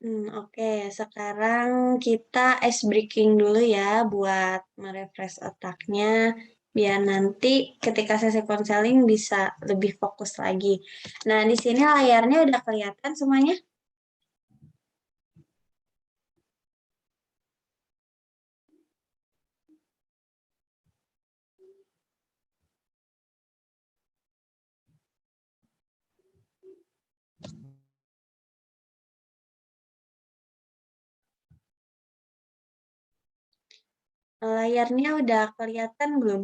Oke. Sekarang kita ice breaking dulu ya buat merefresh otaknya biar nanti ketika sesi konseling bisa lebih fokus lagi. Nah, di sini layarnya udah kelihatan semuanya? Layarnya udah kelihatan belum?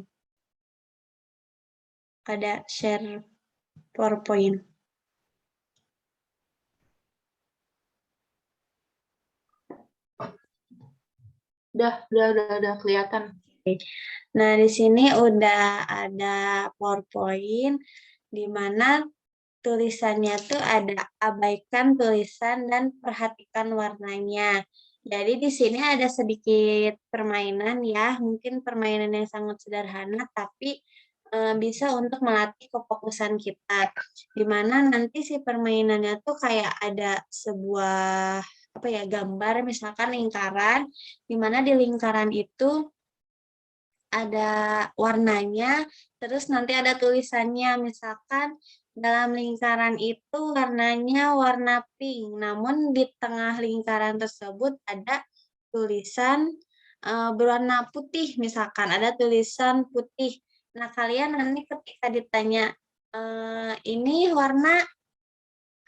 Ada share PowerPoint. Udah kelihatan. Nah, di sini udah ada PowerPoint di mana tulisannya tuh ada abaikan tulisan dan perhatikan warnanya. Jadi di sini ada sedikit permainan ya, mungkin permainan yang sangat sederhana tapi bisa untuk melatih kefokusan kita. Di mana nanti si permainannya tuh kayak ada sebuah apa ya gambar misalkan lingkaran, di mana di lingkaran itu ada warnanya, terus nanti ada tulisannya, misalkan dalam lingkaran itu warnanya warna pink, namun di tengah lingkaran tersebut ada tulisan berwarna putih, misalkan ada tulisan putih. Nah, kalian nanti ketika ditanya, ini warna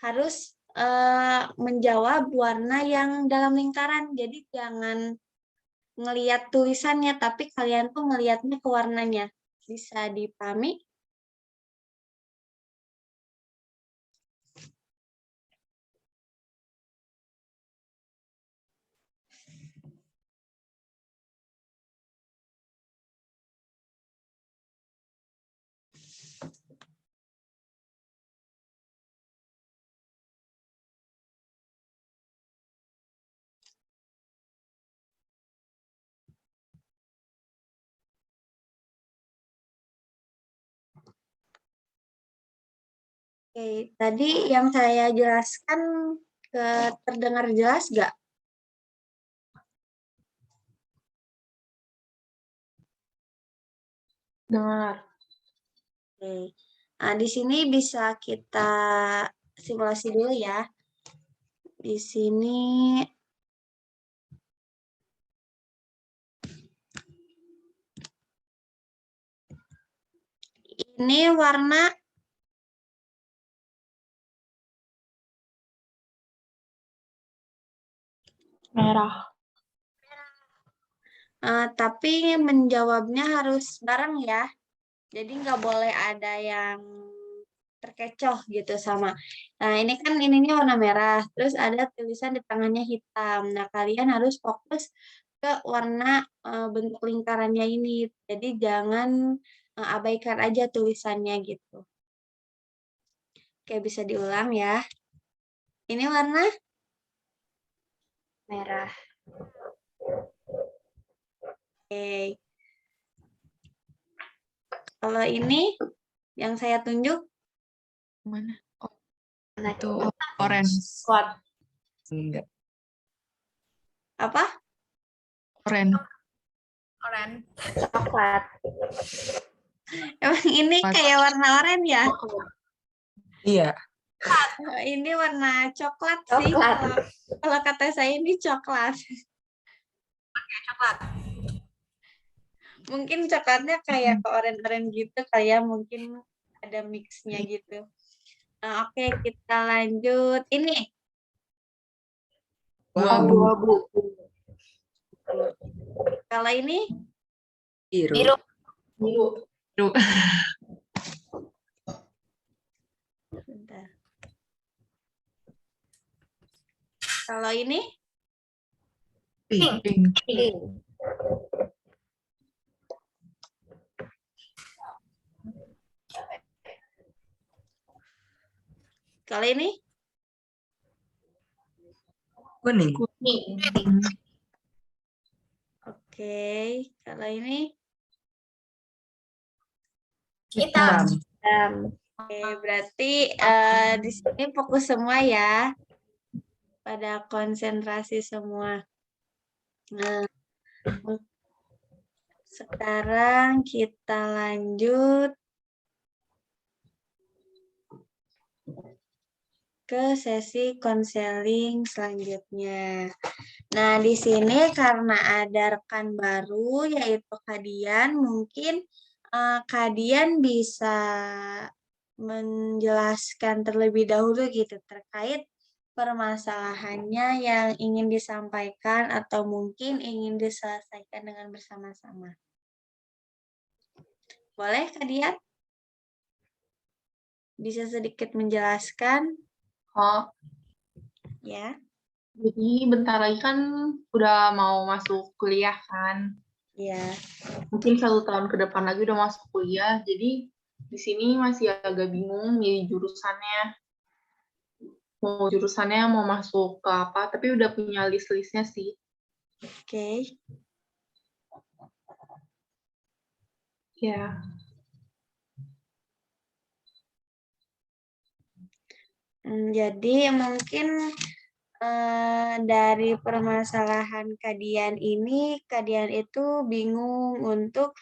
harus menjawab warna yang dalam lingkaran, jadi jangan ngelihat tulisannya, tapi kalian tuh ngelihatnya ke warnanya. Bisa dipahami? Oke, tadi yang saya jelaskan terdengar jelas nggak? Dengar. Oke. Nah, di sini bisa kita simulasi dulu ya. Di sini ini warna Merah. tapi menjawabnya harus bareng ya. Jadi nggak boleh ada yang terkecoh gitu sama. Nah, ini kan ininya warna merah, terus ada tulisan di tangannya hitam. Nah, kalian harus fokus ke warna bentuk lingkarannya ini. Jadi jangan abaikan aja tulisannya gitu. Oke, bisa diulang ya. Ini warna merah. Oke. Kalau ini yang saya tunjuk Mana? Oh, itu orange. Coklat. Enggak. apa? Orange. Coklat. Emang ini kayak warna oranye ya? Iya. Ini warna coklat sih. Coklat. Kalau kata saya ini coklat. Coklat. Mungkin coklatnya kayak ke oranye-oranye gitu kayak mungkin ada mixnya gitu. Nah, oke, kita lanjut. Ini Abu-abu. kalau ini Biru. Biru. bentar. Kalau ini Pink. Pink. kalau ini Kuning. oke, kalau ini Hitam. oke, berarti di sini fokus semua ya. pada konsentrasi semua. Nah, sekarang kita lanjut ke sesi konseling selanjutnya. Nah, di sini karena ada rekan baru yaitu Kadian, mungkin Kadian bisa menjelaskan terlebih dahulu gitu terkait permasalahannya yang ingin disampaikan atau mungkin ingin diselesaikan dengan bersama-sama. Boleh Kadian? Bisa sedikit menjelaskan? Oh, Ya. jadi bentar lagi kan udah mau masuk kuliah kan. Ya. Mungkin 1 tahun ke depan lagi udah masuk kuliah. Jadi di sini masih agak bingung milih jurusannya. Mau masuk ke apa, tapi udah punya list-listnya sih. Oke. Ya. Jadi mungkin dari permasalahan Kadian ini, Kadian itu bingung untuk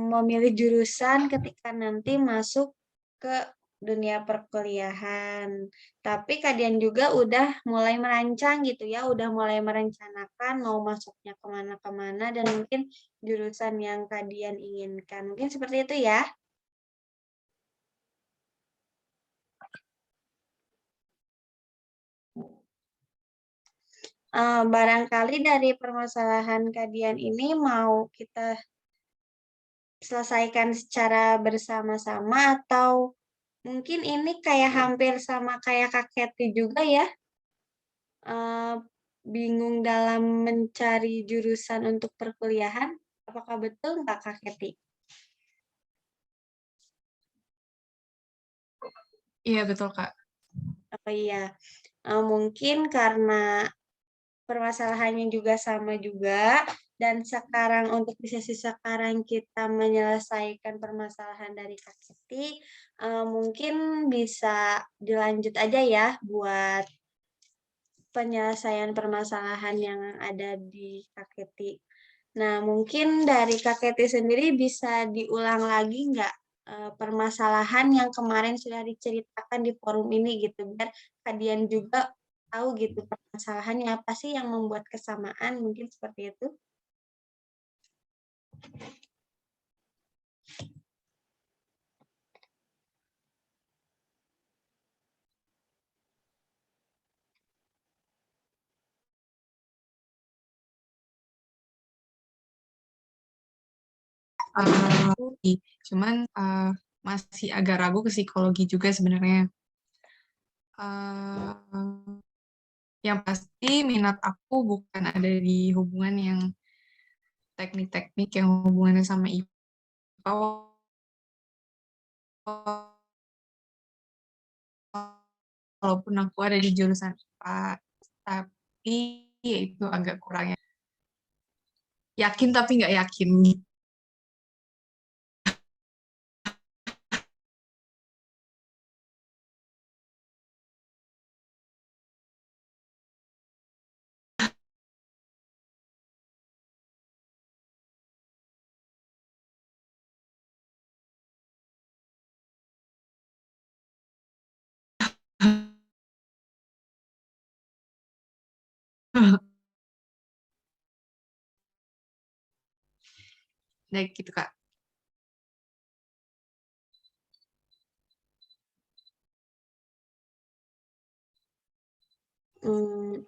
memilih jurusan ketika nanti masuk ke dunia perkuliahan. Tapi Kadian juga udah mulai merancang gitu ya, udah mulai merencanakan mau masuknya kemana-kemana dan mungkin jurusan yang Kadian inginkan. Mungkin seperti itu ya. Barangkali dari permasalahan Kadian ini mau kita selesaikan secara bersama-sama atau mungkin ini kayak hampir sama kayak Kak Keti juga ya, bingung dalam mencari jurusan untuk perkuliahan. Apakah betul nggak Kak Keti? Iya, betul, Kak. Oh iya, mungkin karena permasalahannya juga sama juga, dan sekarang untuk di sesi sekarang kita menyelesaikan permasalahan dari Kak Keti, mungkin bisa dilanjut aja ya buat penyelesaian permasalahan yang ada di Kak Keti. Nah, mungkin dari Kak Keti sendiri bisa diulang lagi nggak permasalahan yang kemarin sudah diceritakan di forum ini gitu, biar kalian juga tahu gitu permasalahannya apa sih yang membuat kesamaan, mungkin seperti itu. Cuman masih agak ragu ke psikologi juga sebenarnya. Yang pasti minat aku bukan ada di hubungan yang teknik-teknik yang hubungannya sama IPA. Walaupun aku ada di jurusan IPA, tapi ya itu agak kurang yakin tapi nggak yakin. Nah, gitu, Kak.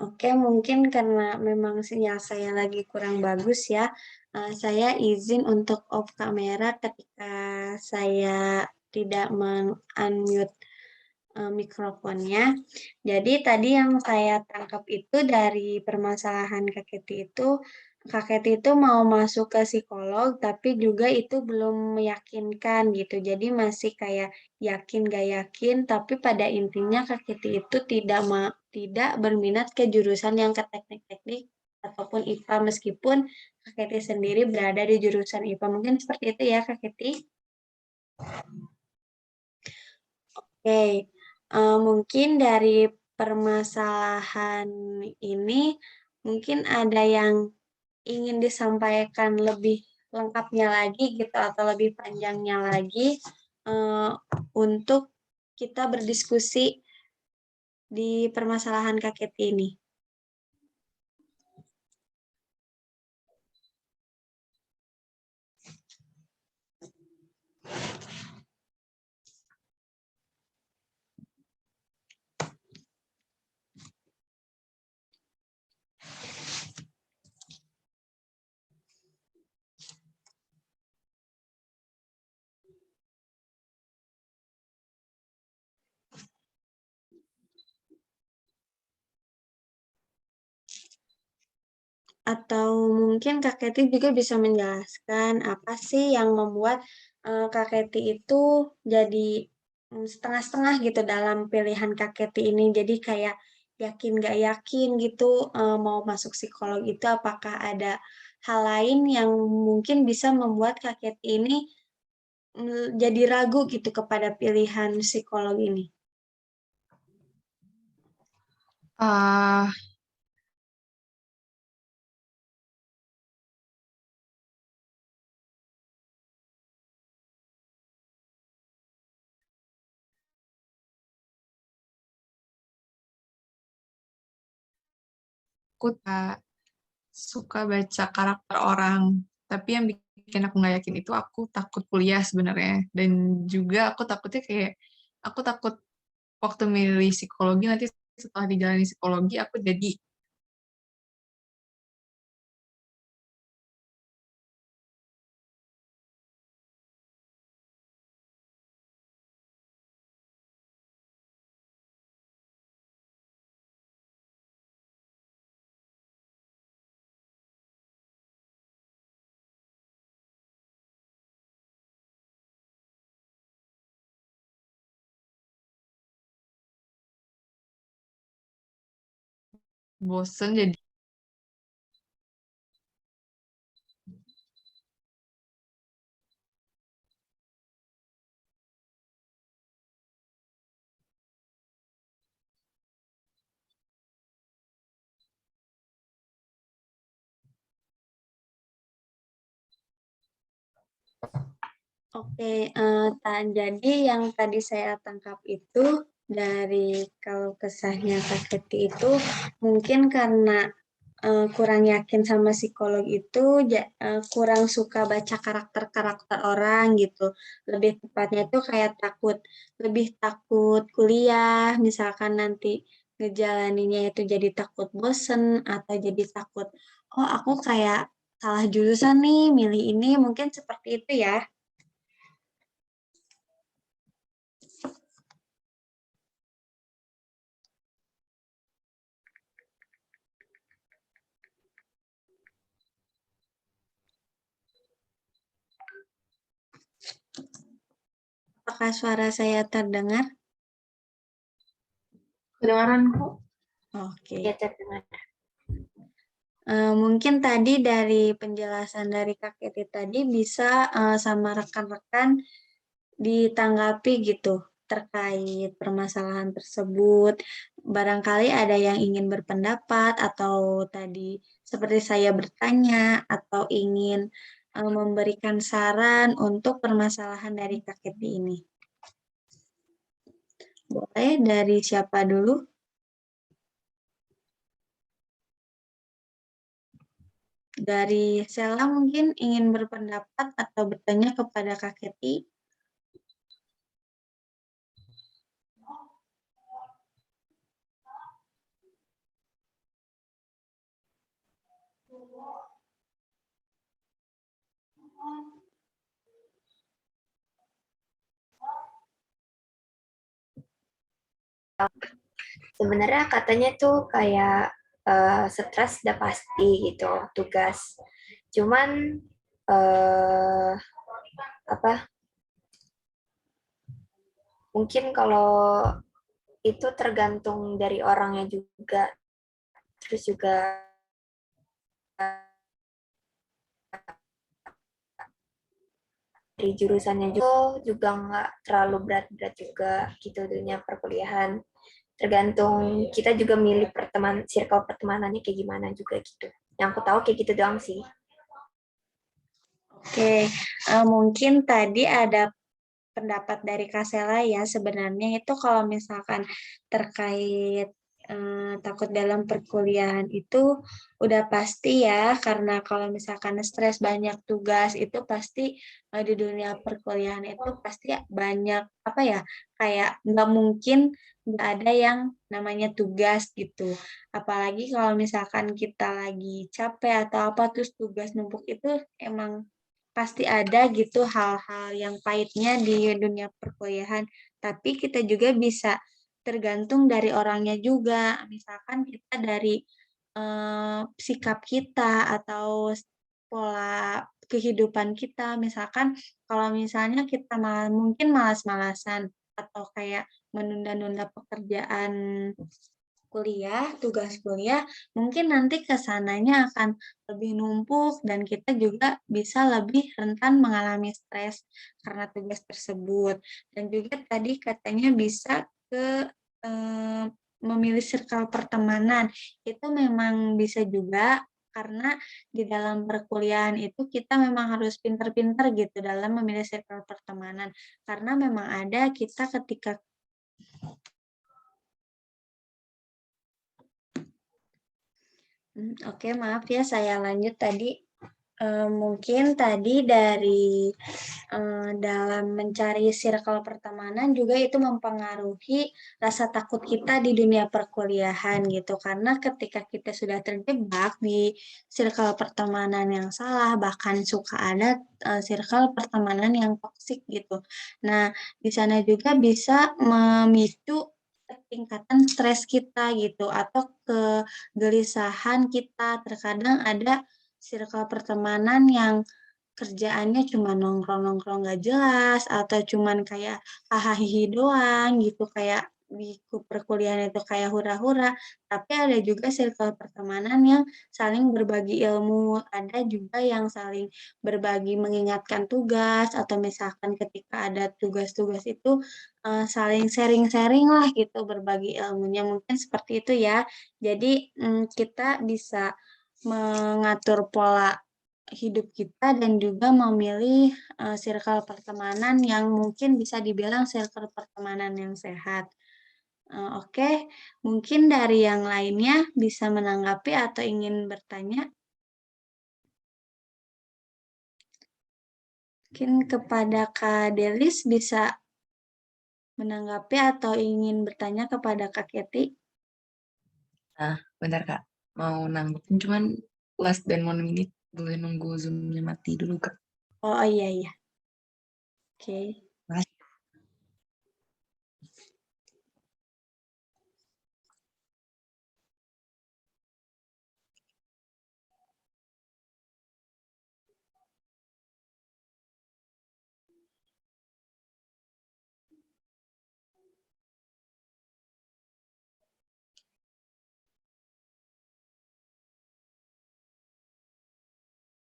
Oke, mungkin karena memang sinyal saya lagi kurang bagus ya, saya izin untuk off kamera ketika saya tidak men-unmute mikrofonnya. Jadi tadi yang saya tangkap itu dari permasalahan Kak Keti itu, Kak Keti itu mau masuk ke psikolog, tapi juga itu belum meyakinkan gitu. Jadi masih kayak yakin gak yakin, tapi pada intinya Kak Keti itu tidak berminat ke jurusan yang ke teknik-teknik ataupun IPA, meskipun Kak Keti sendiri berada di jurusan IPA. Mungkin seperti itu ya Kak Keti. Oke. Mungkin dari permasalahan ini mungkin ada yang ingin disampaikan lebih lengkapnya lagi gitu atau lebih panjangnya lagi untuk kita berdiskusi di permasalahan KKT ini. Atau mungkin Kak Keti juga bisa menjelaskan apa sih yang membuat Kak Keti itu jadi setengah-setengah gitu dalam pilihan Kak Keti ini. Jadi kayak yakin gak yakin gitu mau masuk psikolog itu apakah ada hal lain yang mungkin bisa membuat Kak Keti ini jadi ragu gitu kepada pilihan psikolog ini. Ah, aku tak suka baca karakter orang, tapi yang bikin aku nggak yakin itu aku takut kuliah sebenarnya, dan juga aku takutnya kayak aku takut waktu milih psikologi nanti setelah dijalani psikologi aku jadi bosen jadi Oke, jadi yang tadi saya tangkap itu dari kalau kesahnya Kak Keti itu mungkin karena kurang yakin sama psikolog itu kurang suka baca karakter-karakter orang gitu. Lebih tepatnya itu kayak lebih takut kuliah, misalkan nanti ngejalaninnya itu jadi takut bosen atau jadi takut, oh aku kayak salah jurusan nih, milih ini, mungkin seperti itu ya. Apakah suara saya terdengar? Kedengaran kok. Oke. Ya, terdengar. Mungkin tadi dari penjelasan dari Kak Keti tadi bisa sama rekan-rekan ditanggapi gitu terkait permasalahan tersebut. Barangkali ada yang ingin berpendapat atau tadi seperti saya bertanya atau ingin memberikan saran untuk permasalahan dari Kak Keti ini. Boleh dari siapa dulu? Dari Sela mungkin ingin berpendapat atau bertanya kepada Kak Keti. Sebenarnya katanya tuh kayak stres udah pasti gitu tugas. Cuman eh, apa? Mungkin kalau itu tergantung dari orangnya juga. Terus juga dari jurusannya juga nggak terlalu berat-berat juga gitu dunia perkuliahan. tergantung kita juga milih circle pertemanannya kayak gimana juga gitu. Yang aku tahu kayak gitu doang sih. Oke, mungkin tadi ada pendapat dari Kak Sela ya, sebenarnya itu kalau misalkan terkait takut dalam perkuliahan itu udah pasti ya, karena kalau misalkan stres banyak tugas itu pasti di dunia perkuliahan itu pasti banyak apa ya, kayak nggak mungkin nggak ada yang namanya tugas gitu. Apalagi kalau misalkan kita lagi capek atau apa terus tugas numpuk itu emang pasti ada gitu hal-hal yang pahitnya di dunia perkuliahan. Tapi kita juga bisa tergantung dari orangnya juga. Misalkan kita dari sikap kita atau pola kehidupan kita. Misalkan kalau misalnya kita mungkin malas-malasan atau kayak menunda-nunda pekerjaan kuliah, tugas kuliah, mungkin nanti kesananya akan lebih numpuk dan kita juga bisa lebih rentan mengalami stres karena tugas tersebut. Dan juga tadi katanya bisa ke memilih circle pertemanan. Itu memang bisa juga karena di dalam perkuliahan itu kita memang harus pintar-pintar gitu dalam memilih circle pertemanan. Karena memang ada kita ketika Oke, maaf ya saya lanjut tadi. Mungkin tadi dari dalam mencari circle pertemanan juga itu mempengaruhi rasa takut kita di dunia perkuliahan gitu. Karena ketika kita sudah terjebak di circle pertemanan yang salah, bahkan suka ada circle pertemanan yang toksik gitu. Nah, di sana juga bisa memicu tingkatan stres kita gitu atau kegelisahan kita. Terkadang ada circle pertemanan yang kerjaannya cuma nongkrong-nongkrong nggak jelas atau cuman kayak hahaha doang gitu, kayak di perkuliahan itu kayak hura-hura, tapi ada juga circle pertemanan yang saling berbagi ilmu, ada juga yang saling berbagi mengingatkan tugas atau misalkan ketika ada tugas-tugas itu saling sharing-sharing lah gitu, berbagi ilmunya, mungkin seperti itu ya. Jadi kita bisa mengatur pola hidup kita dan juga memilih circle pertemanan yang mungkin bisa dibilang circle pertemanan yang sehat. Oke, mungkin dari yang lainnya bisa menanggapi atau ingin bertanya. Mungkin kepada Kak Delis bisa menanggapi atau ingin bertanya kepada Kak Keti. Nah, bentar Kak. Mau nanggepin cuman less than 1 minute. Boleh nunggu Zoom-nya mati dulu Kak. Oh iya iya. Oke.